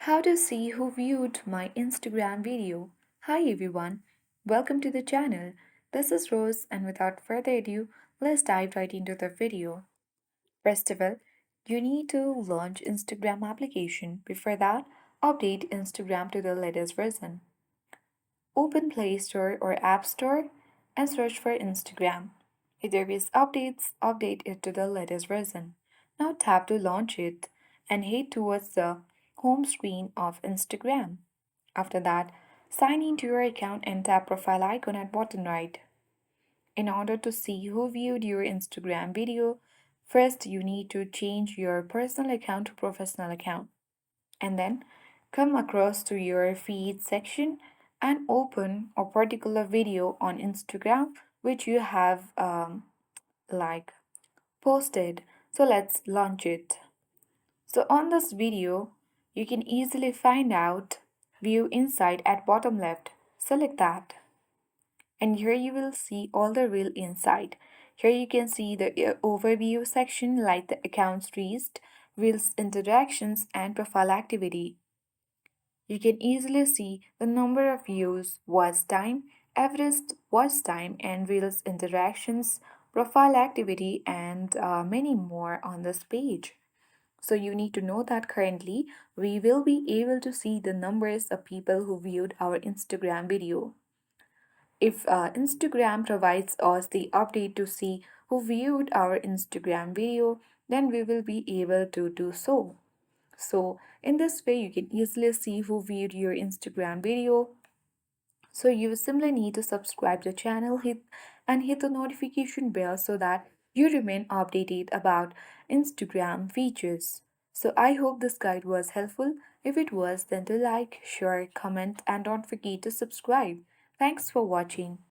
How to see who viewed my Instagram video. Hi everyone, welcome to the channel. This is Rose, and without further ado, let's dive right into the video. First of all, you need to launch Instagram application. Before that, update Instagram to the latest version. Open Play Store or App Store and search for Instagram. If there is updates, update it to the latest version. Now tap to launch it and head towards the home screen of Instagram. After that, sign into your account and tap profile icon at bottom right. In order to see who viewed your Instagram video, first you need to change your personal account to professional account and then come across to your feed section and open a particular video on Instagram which you have like posted. So let's launch it. So on this video, you can easily find out view inside at bottom left. Select that. And here you will see all the real inside. Here you can see the overview section like the accounts reached, reels interactions and profile activity. You can easily see the number of views, watch time, average watch time, and Reels interactions, profile activity, and many more on this page. So you need to know that currently we will be able to see the numbers of people who viewed our Instagram video. If Instagram provides us the update to see who viewed our Instagram video, then we will be able to do so. So in this way, you can easily see who viewed your Instagram video. So you simply need to subscribe to the channel hit the notification bell so that you remain updated about Instagram features. So I hope this guide was helpful. If it was, then do like, share, comment, and don't forget to subscribe. Thanks for watching.